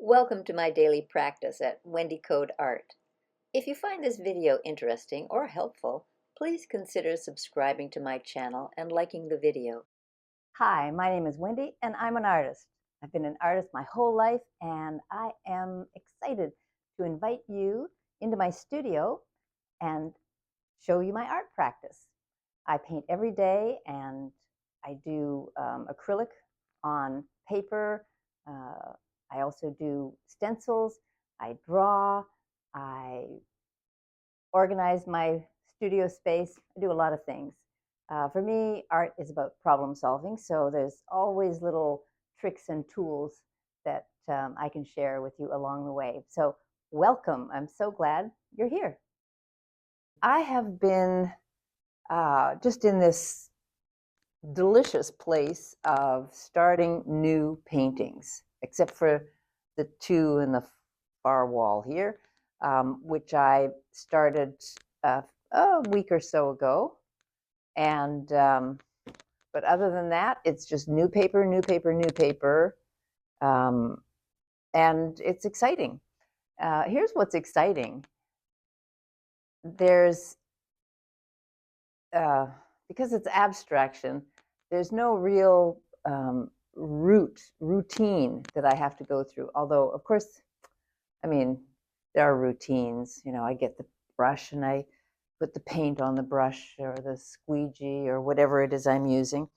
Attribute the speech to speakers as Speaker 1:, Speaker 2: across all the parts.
Speaker 1: Welcome to my daily practice at Wendy Coad Art. If you find this video interesting or helpful, please consider subscribing to my channel and liking the video.
Speaker 2: Hi, my name is Wendy and I'm an artist. I've been an artist my whole life and I am excited to invite you into my studio and show you my art practice. I paint every day and I do acrylic on paper. I also do stencils. I draw. I organize my studio space. I do a lot of things. For me, art is about problem solving, so there's always little tricks and tools that I can share with you along the way. So welcome. I'm so glad you're here. I have been just in this delicious place of starting new paintings, except for the two in the far wall here, which I started a week or so ago. And but other than that, it's just new paper, new paper, new paper, and it's exciting. Here's what's exciting. There's because it's abstraction, there's no real routine that I have to go through. Although, of course, I mean, there are routines. You know, I get the brush and I put the paint on the brush or the squeegee or whatever it is I'm using.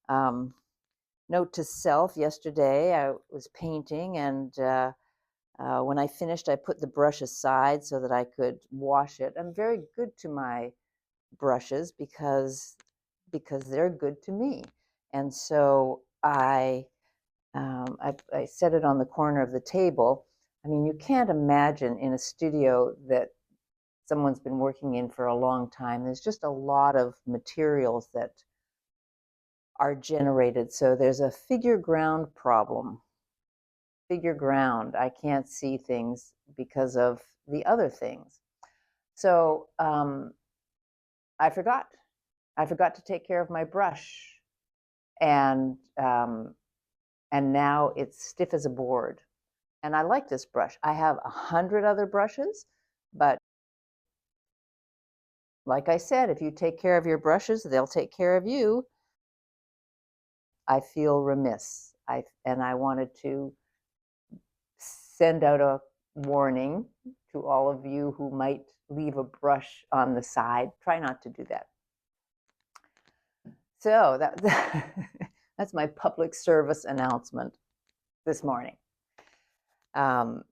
Speaker 2: Note to self, yesterday I was painting and when I finished, I put the brush aside so that I could wash it. I'm very good to my brushes because they're good to me. And so I set it on the corner of the table. I mean, you can't imagine in a studio that someone's been working in for a long time. There's just a lot of materials that are generated. So there's a figure ground problem. Figure ground, I can't see things because of the other things. So I forgot to take care of my brush, and now it's stiff as a board. And I like this brush. I have 100 other brushes, but like I said, if you take care of your brushes, they'll take care of you. I feel remiss. And I wanted to send out a warning to all of you who might leave a brush on the side. Try not to do that. So that's my public service announcement this morning. And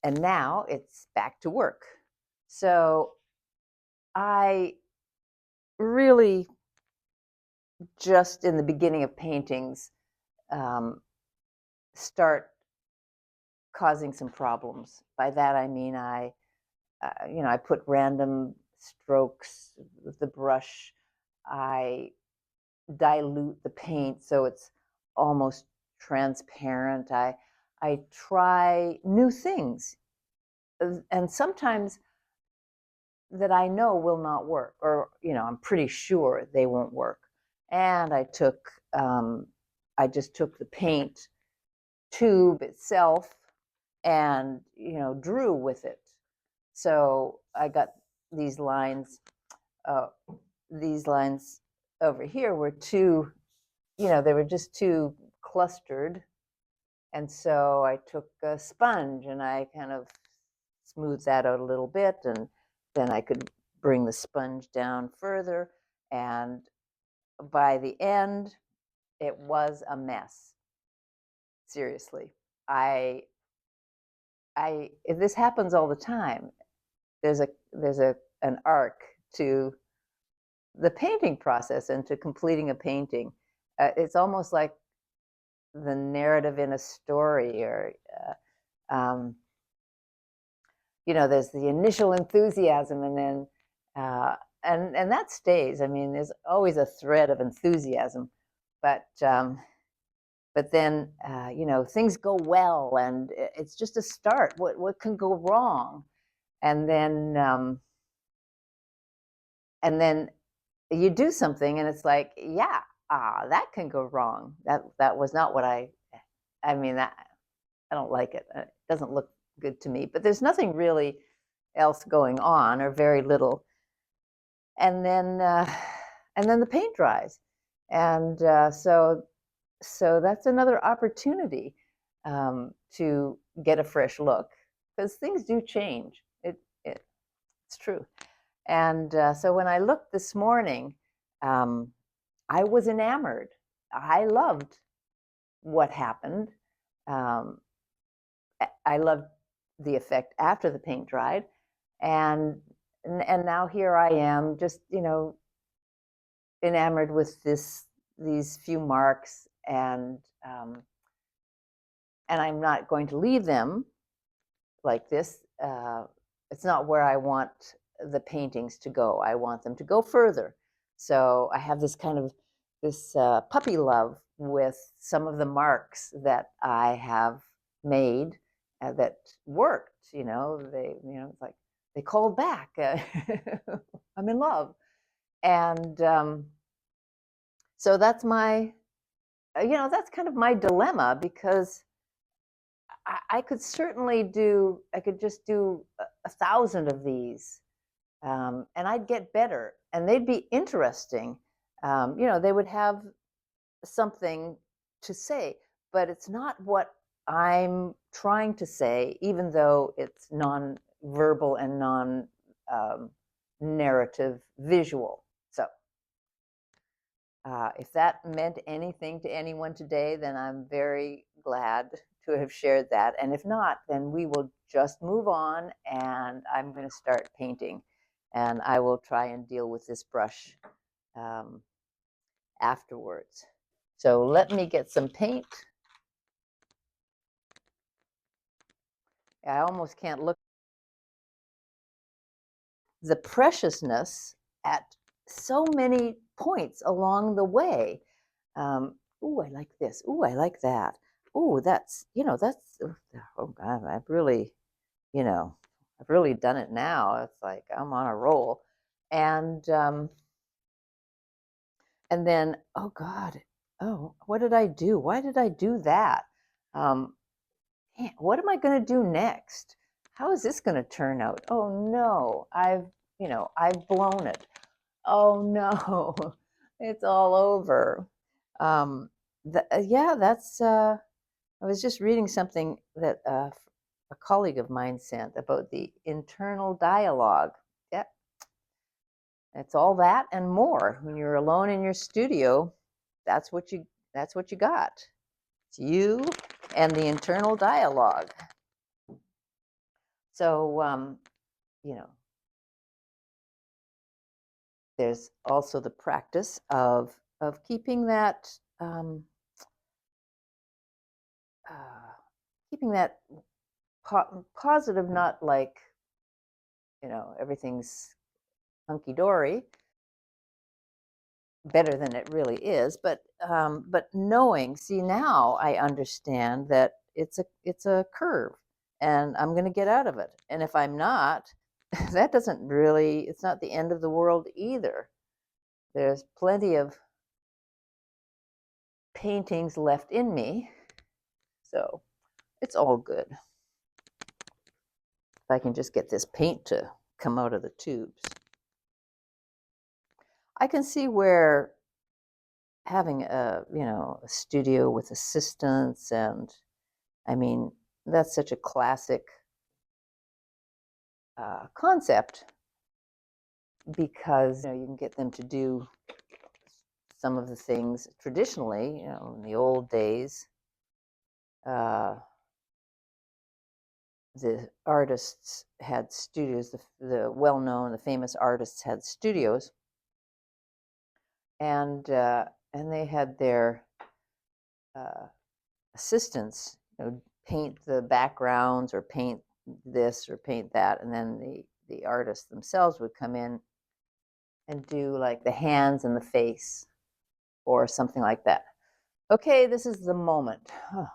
Speaker 2: now it's back to work. So I really, just in the beginning of paintings, start causing some problems. By that I mean I put random strokes with the brush. I dilute the paint so it's almost transparent. I try new things, and sometimes that I know will not work, or I'm pretty sure they won't work. And I just took the paint tube itself and drew with it. So I got these lines. These lines over here were too, they were just too clustered. And so I took a sponge and I kind of smoothed that out a little bit, and then I could bring the sponge down further. And by the end, it was a mess. Seriously. This happens all the time. There's an arc to the painting process and to completing a painting. It's almost like the narrative in a story, or there's the initial enthusiasm, and then and that stays. I mean, there's always a thread of enthusiasm, but then things go well, and it's just a start. What can go wrong? And then you do something, and it's like, yeah, that can go wrong. That was not what I mean, that I don't like it. doesn't look good to me. But there's nothing really else going on, or very little. And then the paint dries, and so that's another opportunity to get a fresh look, because things do change. It's true. And so when I looked this morning, I was enamored. I loved what happened. Um, I loved the effect after the paint dried, and and now here I am, just enamored with these few marks, and I'm not going to leave them like this. It's not where I want the paintings to go. I want them to go further. So I have this kind of puppy love with some of the marks that I have made that worked. It's like they called back. I'm in love, and so that's that's kind of my dilemma, because I could certainly I could just do 1,000 of these, and I'd get better, and they'd be interesting. They would have something to say, but it's not what I'm trying to say, even though it's non-verbal and non-narrative visual. So if that meant anything to anyone today, then I'm very glad to have shared that. And if not, then we will just move on, and I'm going to start painting. And I will try and deal with this brush afterwards. So let me get some paint. I almost can't look. The preciousness at so many points along the way. Ooh, I like this. Ooh, I like that. Ooh, that's, oh God, I've really done it now. It's like I'm on a roll. And then, oh God, oh, what did I do? Why did I do that? What am I going to do next? How is this going to turn out? Oh no, I've blown it. Oh no, it's all over. Yeah, that's. I was just reading something that a colleague of mine sent about the internal dialogue. Yeah, it's all that and more. When you're alone in your studio, that's what you got. It's you and the internal dialogue. So there's also the practice of keeping that positive, not like everything's hunky-dory, better than it really is, but knowing, see, now I understand that it's a curve, and I'm going to get out of it. And if I'm not, that doesn't really, it's not the end of the world either. There's plenty of paintings left in me, so it's all good. If I can just get this paint to come out of the tubes. I can see where having a studio with assistants, and I mean, that's such a classic concept, because you can get them to do some of the things traditionally, in the old days. The artists had studios, the well-known, the famous artists had studios, and they had their assistants paint the backgrounds, or paint this or paint that, and then the artists themselves would come in and do like the hands and the face or something like that. Okay, this is the moment. Oh.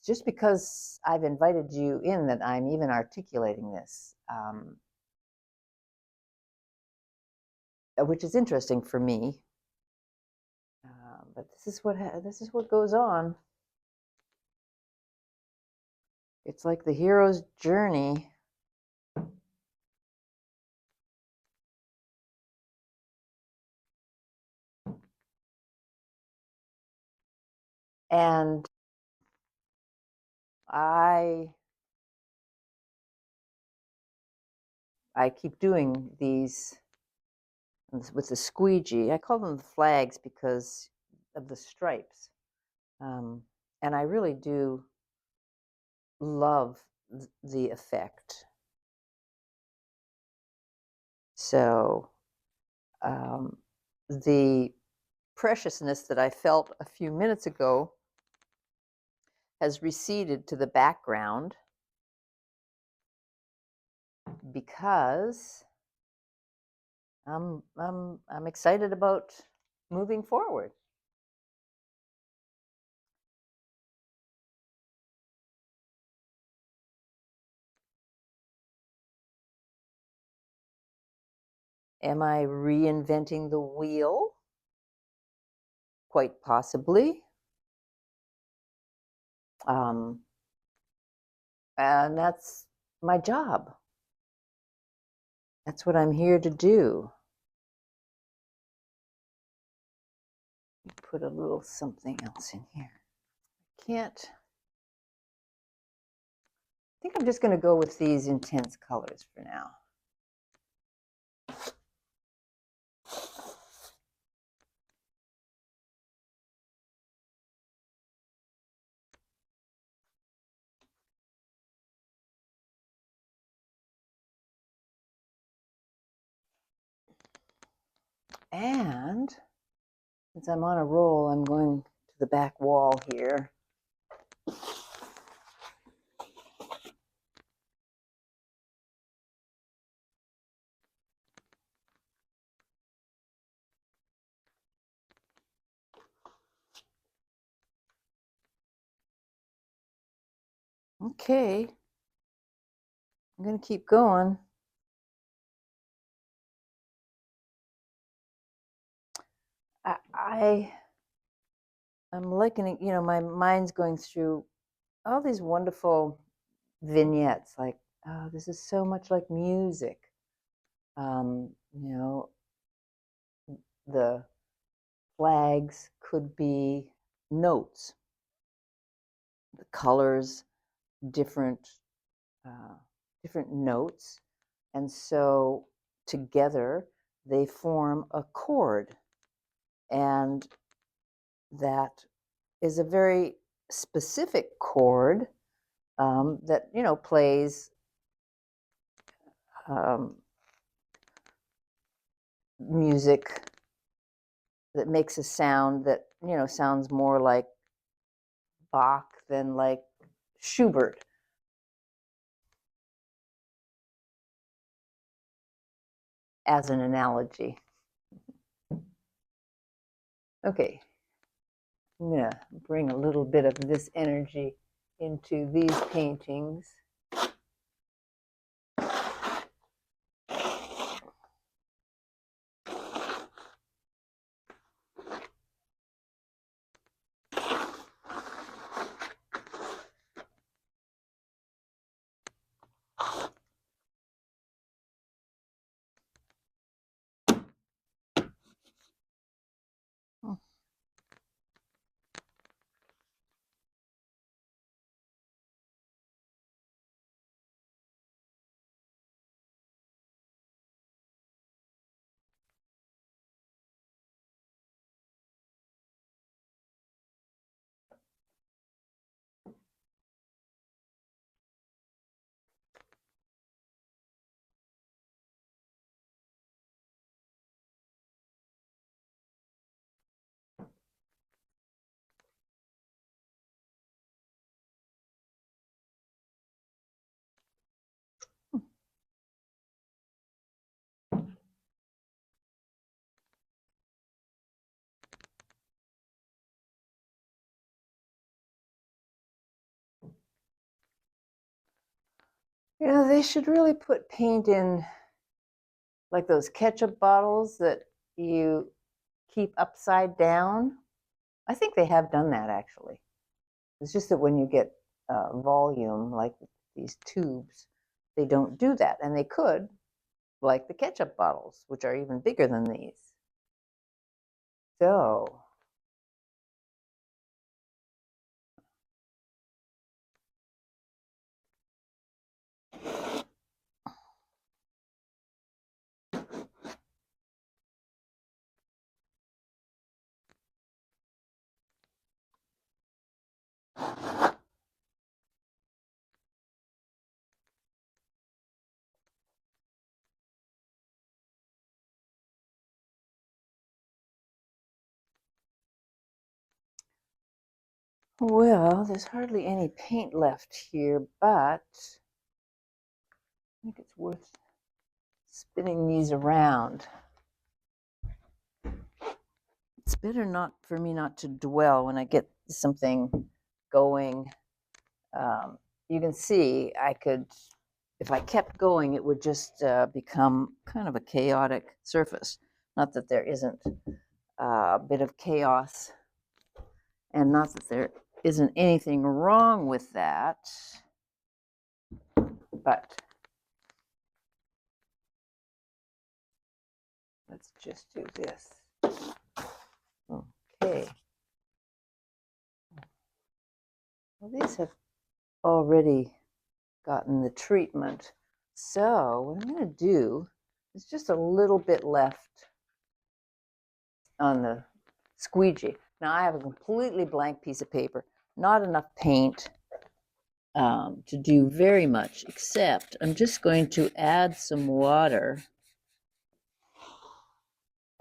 Speaker 2: just because I've invited you in that I'm even articulating this, which is interesting for me. But this is what goes on. It's like the hero's journey. And I keep doing these with the squeegee. I call them the flags because of the stripes. And I really do love the effect. So the preciousness that I felt a few minutes ago has receded to the background because I'm excited about moving forward. Am I reinventing the wheel? Quite possibly. And that's my job. That's what I'm here to do. Put a little something else in here. I think I'm just going to go with these intense colors for now. And since I'm on a roll, I'm going to the back wall here. Okay, I'm going to keep going. I'm likening, my mind's going through all these wonderful vignettes, like, oh, this is so much like music. The flags could be notes, the colors, different different notes, and so together they form a chord, and that is a very specific chord that plays music that makes a sound that sounds more like Bach than like Schubert. As an analogy. Okay, I'm going to bring a little bit of this energy into these paintings. You know, they should really put paint in like those ketchup bottles that you keep upside down. I think they have done that actually. It's just that when you get volume, like these tubes, they don't do that. And they could, like the ketchup bottles, which are even bigger than these. So, well, there's hardly any paint left here, but I think it's worth spinning these around. It's better not for me not to dwell when I get something going. You can see I could, if I kept going, it would just become kind of a chaotic surface. Not that there isn't a bit of chaos, and not that there isn't anything wrong with that, but let's just do this. Okay. Well, these have already gotten the treatment. So what I'm going to do is just a little bit left on the squeegee. Now I have a completely blank piece of paper, not enough paint to do very much, except I'm just going to add some water.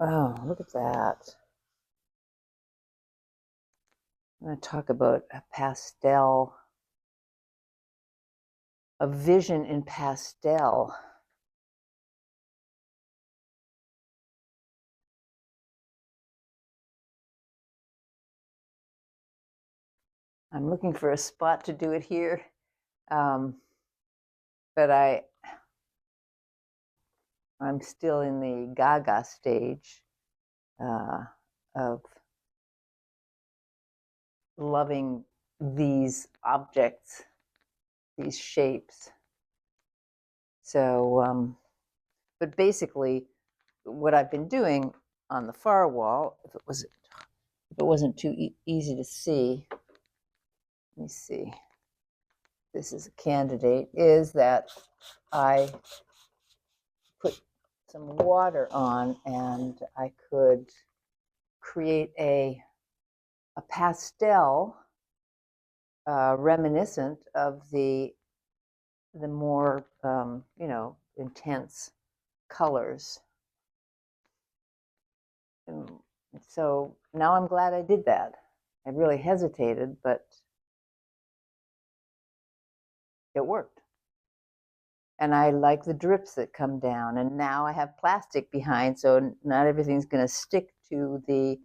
Speaker 2: Oh, look at that. I'm going to talk about a pastel, a vision in pastel. I'm looking for a spot to do it here, but I'm still in the gaga stage of loving these objects, these shapes. So, but basically, what I've been doing on the far wall, if it wasn't too easy to see, let me see. This is a candidate. Is that I put some water on, and I could create a pastel reminiscent of the more intense colors. And so now I'm glad I did that. I really hesitated, but it worked. And I like the drips that come down. And now I have plastic behind, so not everything's going to stick to the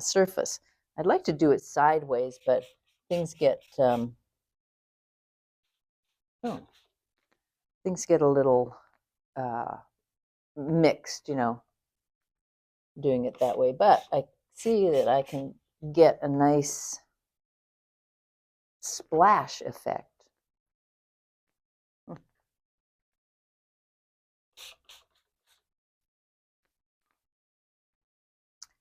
Speaker 2: surface. I'd like to do it sideways, but things get things get a little mixed, doing it that way. But I see that I can get a nice splash effect.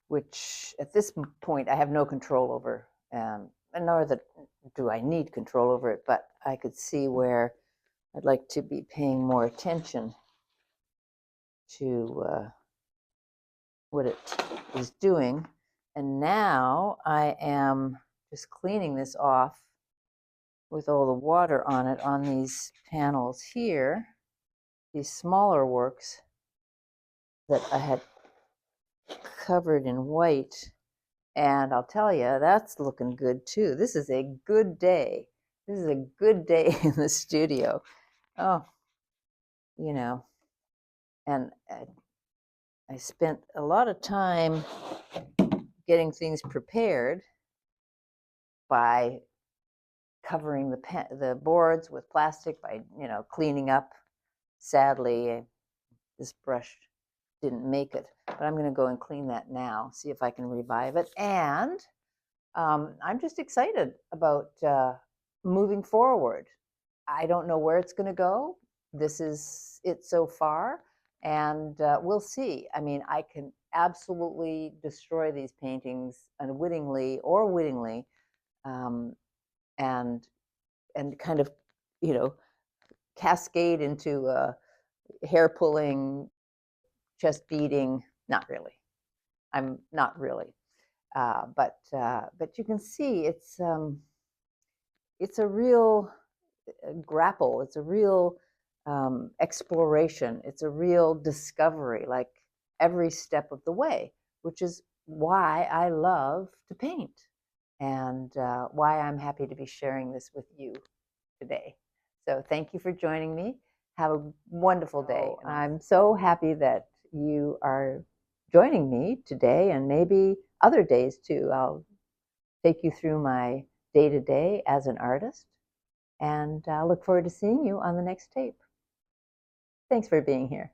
Speaker 2: Which at this point I have no control over, and nor do I need control over it, but I could see where I'd like to be paying more attention to what it is doing. And now I am just cleaning this off with all the water on it on these panels here, these smaller works that I had covered in white. And I'll tell you, that's looking good too. This is a good day. This is a good day in the studio. Oh, and I spent a lot of time getting things prepared by covering the boards with plastic by, cleaning up. Sadly, this brush didn't make it, but I'm going to go and clean that now, see if I can revive it. And I'm just excited about moving forward. I don't know where it's going to go. This is it so far, and we'll see. I mean, I can absolutely destroy these paintings unwittingly or wittingly, um, and kind of, you know, cascade into hair pulling, chest beating. Not really. I'm not really, but you can see it's a real grapple. It's a real exploration. It's a real discovery, like every step of the way, which is why I love to paint and why I'm happy to be sharing this with you today. So thank you for joining me. Have a wonderful day. And I'm so happy that you are joining me today and maybe other days too. I'll take you through my day to day as an artist, and I look forward to seeing you on the next tape. Thanks for being here.